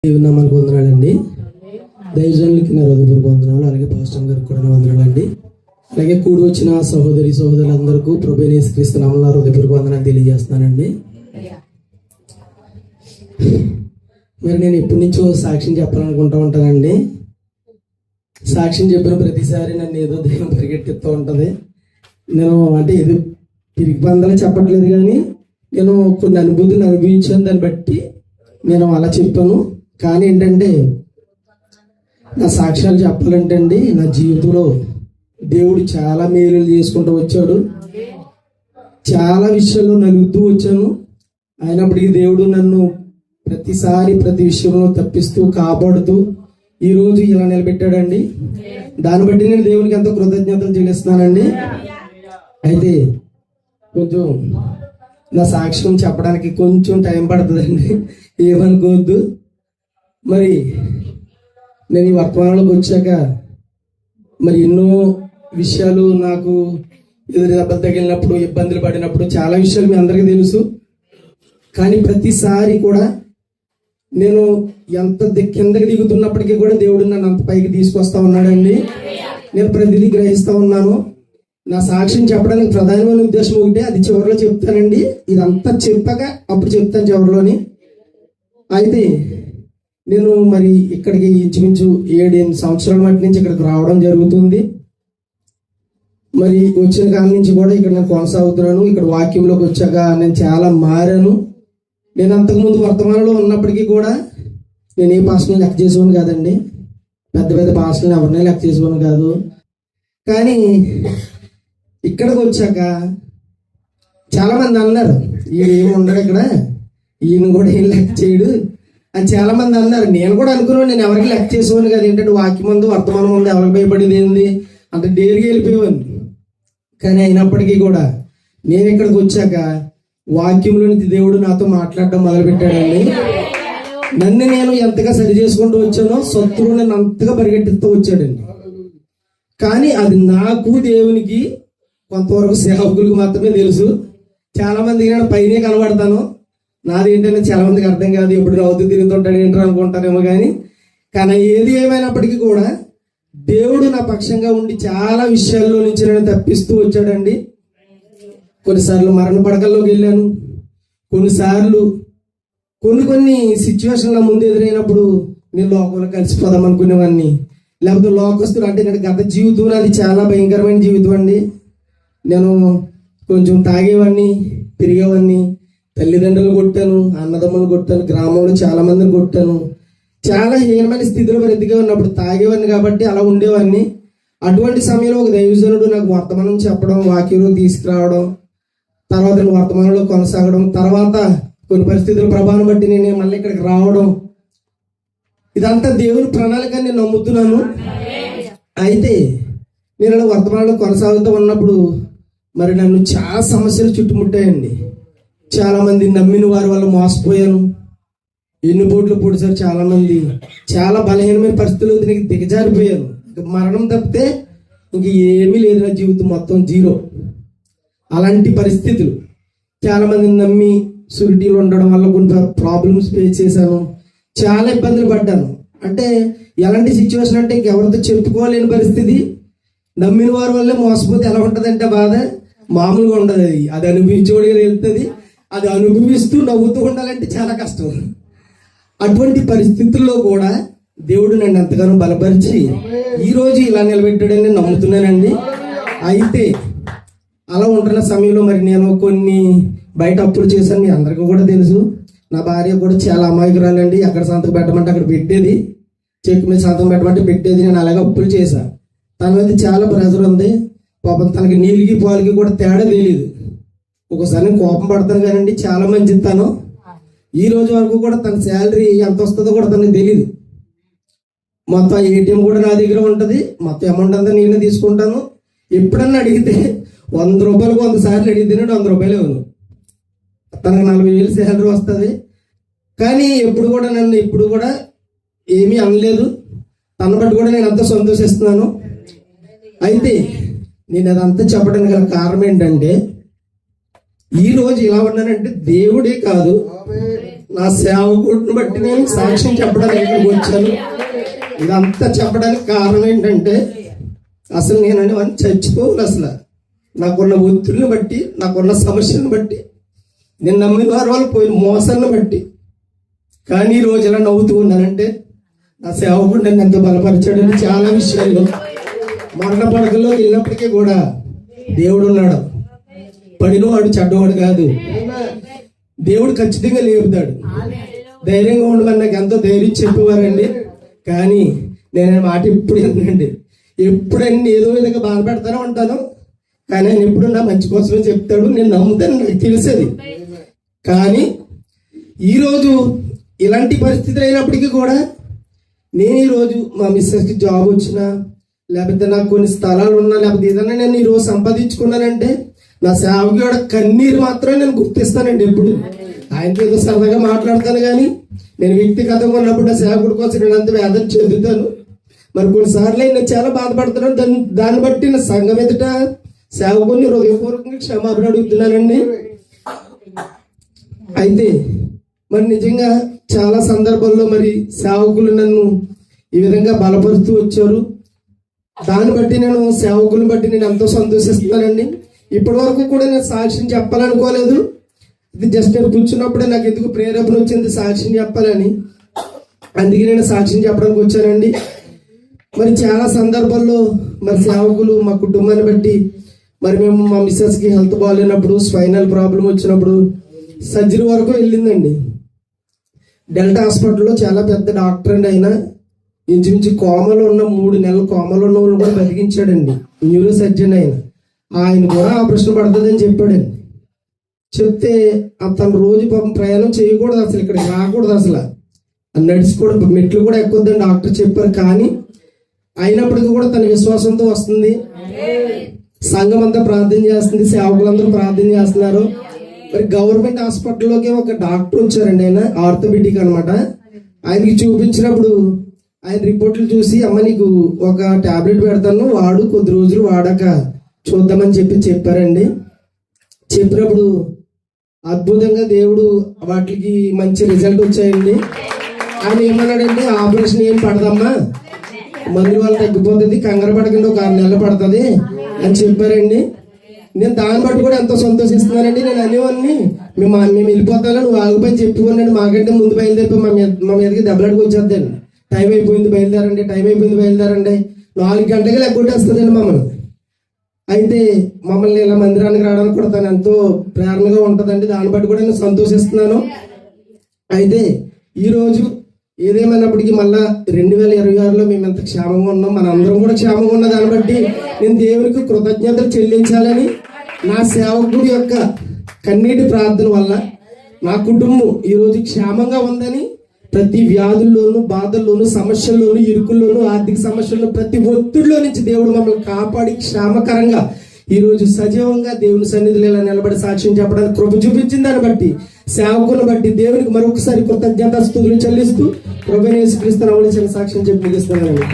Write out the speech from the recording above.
దేవుని నామానికి వందనాలండి. దైవజనులకి నా హృదయపూర్వక వందనాలు. అలాగే పాస్టర్ గారికి కూడా వందనాలండి. అలాగే కూడి వచ్చిన సహోదరి సహోదరులందరికీ ప్రభువైన యేసుక్రీస్తు నామములో నా హృదయపూర్వక వందనాలు తెలియజేస్తున్నానండి. మరి నేను ఎప్పటి నుంచో సాక్ష్యం చెప్పాలనుకుంటూ ఉంటానండి. సాక్ష్యం చెప్పిన ప్రతిసారి నన్ను ఏదో దైవం పరిగెట్టిస్తూ ఉంటుంది. నేను అంటే ఏదో తిరిగి బంధాలు చెప్పట్లేదు, కానీ నేను కొన్ని అనుభూతిని అనుభవించాను. దాన్ని బట్టి నేను అలా చెప్పాను. కానీ ఏంటంటే నా సాక్ష్యాలు చెప్పాలంటే అండి, నా జీవితంలో దేవుడు చాలా మేలులు చేసుకుంటూ వచ్చాడు. చాలా విషయాల్లో నలుగుతూ వచ్చాను. అయినప్పటికీ దేవుడు నన్ను ప్రతిసారి ప్రతి విషయంలో తప్పిస్తూ కాపాడుతూ ఈరోజు ఇలా నిలబెట్టాడండి. దాన్ని బట్టి నేను దేవునికి ఎంతో కృతజ్ఞతలు చెల్లిస్తున్నానండి. అయితే కొంచెం నా సాక్ష్యం చెప్పడానికి కొంచెం టైం పడుతుందండి, ఏమనుకోవద్దు. మరి నేను ఈ వర్తమానంలోకి వచ్చాక మరి ఎన్నో విషయాలు నాకు ఎదురు దెబ్బలు తగిలినప్పుడు, ఇబ్బందులు పడినప్పుడు చాలా విషయాలు మీ అందరికీ తెలుసు. కానీ ప్రతిసారి కూడా నేను ఎంత కిందకి దిగుతున్నప్పటికీ కూడా దేవుడు నన్ను అంత పైకి తీసుకొస్తా ఉన్నాడండి. నేను ప్రతిదీ గ్రహిస్తా ఉన్నాను. నా సాక్ష్యం చెప్పడానికి ప్రధానమైన ఉద్దేశం ఒకటే, అది చివరిలో చెప్తానండి. ఇదంతా చెప్పాక అప్పుడు చెప్తాను చివరిలోని. అయితే నేను మరి ఇక్కడికి ఇంచుమించు 7-8 సంవత్సరాల మట్టి నుంచి ఇక్కడికి రావడం జరుగుతుంది. మరి వచ్చిన కాలం నుంచి కూడా ఇక్కడ నేను కొనసాగుతున్నాను. ఇక్కడ వాక్యంలోకి వచ్చాక నేను చాలా మారాను. నేను అంతకుముందు వర్తమానంలో ఉన్నప్పటికీ కూడా నేను ఏ పాస్టర్ని లెక్క చేసేవాను కాదండి. పెద్ద పెద్ద పాస్టర్ని ఎవరినే లెక్క చేసేవాను కాదు. కానీ ఇక్కడికి వచ్చాక చాలా మంది అన్నారు, ఈయన ఏమి ఉండడు ఇక్కడ, ఈయన కూడా ఏం లెక్క చేయడు అని చాలా మంది అన్నారు. నేను కూడా అనుకున్నాను, నేను ఎవరికి లెక్క చేసేవాను కదా. ఏంటంటే వాక్యం ముందు వర్తమానం ముందు ఎవరికి భయపడేది ఏంది అంత డేరుగా వెళ్ళిపోయేవాడిని. కానీ అయినప్పటికీ కూడా నేను ఇక్కడికి వచ్చాక వాక్యంలోని దేవుడు నాతో మాట్లాడడం మొదలుపెట్టాడండి. నన్ను నేను ఎంతగా సరి చేసుకుంటూ వచ్చానో శత్రువు నన్ను అంతగా పరిగెట్టిస్తూ వచ్చాడండి. కానీ అది నాకు దేవునికి కొంతవరకు సేవకులకు మాత్రమే తెలుసు. చాలా మందికి నేను పైనే కనబడతాను. నాది ఏంటంటే చాలా మందికి అర్థం కాదు, ఎప్పుడు నవ్వుతూ తిరుగుతుంటాడు ఏంటో అనుకుంటారేమో. కానీ ఏది ఏమైనప్పటికీ కూడా దేవుడు నా పక్షంగా ఉండి చాలా విషయాల్లో నుంచి నన్ను తప్పిస్తూ వచ్చాడండి. కొన్నిసార్లు మరణ పడకల్లోకి వెళ్ళాను. కొన్నిసార్లు కొన్ని సిచ్యువేషన్ల ముందు ఎదురైనప్పుడు నేను లోకంలో కలిసిపోదాం అనుకునేవాడిని. లేకపోతే లోకస్తులు అంటే నేను గత జీవితం అది చాలా భయంకరమైన జీవితం అండి. నేను కొంచెం తాగేవాడిని, తిరిగేవాడిని, తల్లిదండ్రులు కొట్టాను, అన్నదమ్ములు కొట్టాను, గ్రామంలో చాలా మందిని కొట్టాను. చాలా హీనమైన స్థితిలో బ్రతికే ఉన్నప్పుడు తాగేవాడిని కాబట్టి అలా ఉండేవాడిని. అటువంటి సమయంలో ఒక దైవజనుడు నాకు వర్తమానం చెప్పడం, వాక్యంలో తీసుకురావడం, తర్వాత వర్తమానంలో కొనసాగడం, తర్వాత కొన్ని పరిస్థితుల ప్రభావం బట్టి నేను మళ్ళీ ఇక్కడికి రావడం, ఇదంతా దేవుని ప్రణాళిక నేను నమ్ముతున్నాను. అయితే నేను అలా వర్తమానంలో కొనసాగుతూ ఉన్నప్పుడు మరి నన్ను చాలా సమస్యలు చుట్టుముట్టాయండి. చాలా మంది నమ్మిన వారి వల్ల మోసపోయాను. ఎన్నుపోట్లు పొడిచారు చాలా మంది. చాలా బలహీనమైన పరిస్థితులు దీనికి దిగజారిపోయాను. మరణం తప్పితే ఇంక ఏమీ లేదు, నా జీవితం మొత్తం జీరో. అలాంటి పరిస్థితులు చాలా మందిని నమ్మి సురిటీలు ఉండడం వల్ల కొన్ని ప్రాబ్లమ్స్ ఫేస్ చేశాను. చాలా ఇబ్బందులు పడ్డాను. అంటే ఎలాంటి సిచ్యువేషన్ అంటే ఇంకెవరితో చెప్పుకోలేని పరిస్థితి. నమ్మిన వారి వల్లే మోసపోతే ఎలా ఉంటుందంటే బాధ మామూలుగా ఉండదు. అది అనుభవించేవాడిగా వెళ్తుంది. అది అనుభవిస్తూ నవ్వుతూ ఉండాలంటే చాలా కష్టం. అటువంటి పరిస్థితుల్లో కూడా దేవుడు నన్ను ఎంతగానో బలపరిచి ఈరోజు ఇలా నిలబెట్టాడని నేను నమ్ముతున్నానండి. అయితే అలా ఉంటున్న సమయంలో మరి నేను కొన్ని బయట అప్పులు చేశాను. మీ అందరికీ కూడా తెలుసు. నా భార్య కూడా చాలా అమాయకురాలండి. ఎక్కడ సంతకం పెట్టమంటే అక్కడ పెట్టేది, చెక్ మీద సంతకం పెట్టమంటే పెట్టేది. నేను అలాగే అప్పులు చేశాను. తన మీద చాలా ప్రెజర్ ఉంది. పాపం తనకి నీళ్ళకి పాలకి కూడా తేడా తెలియదు. ఒకసారి నేను కోపం పడతాను కానండి, చాలా మంచి ఇస్తాను. ఈ రోజు వరకు కూడా తన శాలరీ ఎంత వస్తుందో కూడా తనకు తెలియదు. మొత్తం ఏటీఎం కూడా నా దగ్గర ఉంటుంది. మొత్తం అమౌంట్ అంతా నేనే తీసుకుంటాను. ఎప్పుడన్నా అడిగితే 100 రూపాయలకు 100 సార్లు అడిగితే 100 రూపాయలు ఇవ్వను. తనకు 40,000 శాలరీ వస్తుంది. కానీ ఎప్పుడు కూడా నన్ను ఇప్పుడు కూడా ఏమీ అనలేదు. తన బట్టి కూడా నేను అంతా సంతోషిస్తున్నాను. అయితే నేను అదంతా చెప్పడానికి గల కారణం ఏంటంటే, ఈ రోజు ఇలా ఉన్నానంటే దేవుడే కాదు, నా సేవకుడిని బట్టి నేను సాక్ష్యం చెప్పడానికి ఇక్కడికి వచ్చాను. ఇదంతా చెప్పడానికి కారణం ఏంటంటే అసలు నేను చచ్చిపోవాలి. అసలు నాకున్న ఒత్తిడిని బట్టి, నాకున్న సమస్యలను బట్టి, నేను నమ్మిన వారి వాళ్ళు పోయిన మోసాలను బట్టి. కానీ ఈ రోజు ఎలా నవ్వుతూ ఉన్నానంటే నా సేవకుడు నన్ను ఎంతో బలపరిచాడని చాలా విషయాల్లో. మరణ పడకలో వెళ్ళినప్పటికీ కూడా దేవుడు ఉన్నాడు. పడినవాడు చెడ్డవాడు కాదు. దేవుడు ఖచ్చితంగా లేపుతాడు. ధైర్యంగా ఉండమని నాకు ఎంతో ధైర్యం చెప్పేవారండి. కానీ నేను మాట ఎప్పుడు ఏంటండి, ఎప్పుడైనా ఏదో విధంగా బాధపడతానే ఉంటాను. కానీ ఆయన ఎప్పుడు నా మంచి కోసమే చెప్తాడు. నేను నమ్ముతాను, నాకు తెలిసేది. కానీ ఈరోజు ఇలాంటి పరిస్థితులు అయినప్పటికీ కూడా నేను ఈరోజు మా మిస్సెస్కి జాబ్ వచ్చినా, లేకపోతే నాకు కొన్ని స్థలాలు ఉన్నా, లేకపోతే ఏదైనా నేను ఈరోజు సంపాదించుకున్నానంటే నా సేవకుడు కన్నీరు మాత్రమే నేను గుర్తిస్తానండి. ఎప్పుడు ఆయనతో ఏదో సరదాగా మాట్లాడతాను, కానీ నేను వ్యక్తిగతంగా ఉన్నప్పుడు నా సేవకుడి కోసం నేను అంత వేదన చెందుతాను. మరి కొన్నిసార్లు నేను చాలా బాధపడుతున్నాను. దాన్ని బట్టి నా సంఘం ఎదుట సేవకుని హృదయపూర్వకంగా క్షమాపణ అడుగుతున్నానండి. అయితే మరి నిజంగా చాలా సందర్భాల్లో మరి సేవకులు నన్ను ఈ విధంగా బలపరుస్తూ వచ్చారు. దాన్ని బట్టి నేను సేవకులను బట్టి నేను ఎంతో సంతోషిస్తున్నానండి. ఇప్పటి వరకు కూడా నేను సాక్ష్యం చెప్పాలనుకోలేదు. ఇది జస్ట్ నేను కూర్చున్నప్పుడే నాకు ఎందుకు ప్రేరేపణ వచ్చింది సాక్ష్యం చెప్పాలని. అందుకే నేను సాక్ష్యం చెప్పడానికి వచ్చానండి. మరి చాలా సందర్భాల్లో మరి సేవకులు మా కుటుంబాన్ని బట్టి, మరి మేము మా మిస్సెస్కి హెల్త్ బాగాలేనప్పుడు, స్పైనల్ ప్రాబ్లం వచ్చినప్పుడు సర్జరీ వరకు వెళ్ళిందండి. డెల్టా హాస్పిటల్లో చాలా పెద్ద డాక్టర్ అండి. ఆయన ఇంచుమించు కోమలో ఉన్న 3 నెలలు కోమలో ఉన్న వాళ్ళు కూడా బతికించాడండి. న్యూరో సర్జన్ ఆయన కూడా ఆపరేషన్ పడుతుందని చెప్పాడండి. చెప్తే తను రోజు పాపం ప్రయాణం చేయకూడదు, అసలు ఇక్కడికి రాకూడదు, అసలు నడిచికూడదు, మెట్లు కూడా ఎక్కొద్దని డాక్టర్ చెప్పారు. కానీ అయినప్పటికీ కూడా తన విశ్వాసంతో వస్తుంది. సంఘం అంతా ప్రార్థన చేస్తుంది, సేవకులందరూ ప్రార్థన చేస్తున్నారు. మరి గవర్నమెంట్ హాస్పిటల్లోకి ఒక డాక్టర్ వచ్చారండి. ఆయన ఆర్థోపెడిక్ అనమాట. ఆయనకి చూపించినప్పుడు ఆయన రిపోర్ట్లు చూసి, అమ్మ నీకు ఒక టాబ్లెట్ పెడతాను, వాడు కొద్ది రోజులు వాడాక చూద్దామని చెప్పారండి. చెప్పినప్పుడు అద్భుతంగా దేవుడు వాటికి మంచి రిజల్ట్ వచ్చాయండి. ఆయన ఏమన్నాడంటే, ఆపరేషన్ ఏం పడదమ్మా, మందు వాళ్ళు తగ్గిపోతుంది, కంగారు పడకుండా ఒక 6 నెలలు పడుతుంది అని చెప్పారండి. నేను దాన్ని బట్టి కూడా ఎంతో సంతోషిస్తున్నానండి. నేను అనేవాడిని, మేము వెళ్ళిపోతాను, నువ్వు ఆగిపోయి చెప్పుకున్నాడు, మాకంటే ముందు బయలుదేరిపోయి మా మీదకి దెబ్బలాడికి వచ్చేద్దండి. టైం అయిపోయింది బయలుదేరండి, 4 గంటలకి లెగ్గొట్టేస్తుందండి మమ్మల్ని. అయితే మమ్మల్ని ఇలా మందిరానికి రావడానికి కూడా తను ఎంతో ప్రేరణగా ఉంటుందండి. దాన్ని బట్టి కూడా నేను సంతోషిస్తున్నాను. అయితే ఈరోజు ఏదేమైనప్పటికీ మళ్ళా 2026లో మేము ఎంత క్షేమంగా ఉన్నాం, మన అందరం కూడా క్షేమంగా ఉన్న దాన్ని బట్టి నేను దేవునికి కృతజ్ఞతలు చెల్లించాలని, నా సేవకుడి యొక్క కన్నీటి ప్రార్థన వల్ల నా కుటుంబం ఈరోజు క్షేమంగా ఉందని, ప్రతి వ్యాధుల్లోనూ, బాధల్లోనూ, సమస్యల్లోనూ, ఇరుకుల్లోనూ, ఆర్థిక సమస్యల్లో, ప్రతి ఒత్తిడిలో నుంచి దేవుడు మమ్మల్ని కాపాడి క్షేమకరంగా ఈరోజు సజీవంగా దేవుని సన్నిధిలో ఇలా నిలబడి సాక్ష్యం చెప్పడానికి కృప చూపించిన దాన్ని బట్టి, సేవకులను బట్టి దేవునికి మరొకసారి కృతజ్ఞతాస్తుతులు చెల్లిస్తూ ప్రభువైన యేసుక్రీస్తు నామములో సాక్ష్యం చెప్పి ముగిస్తున్నాను.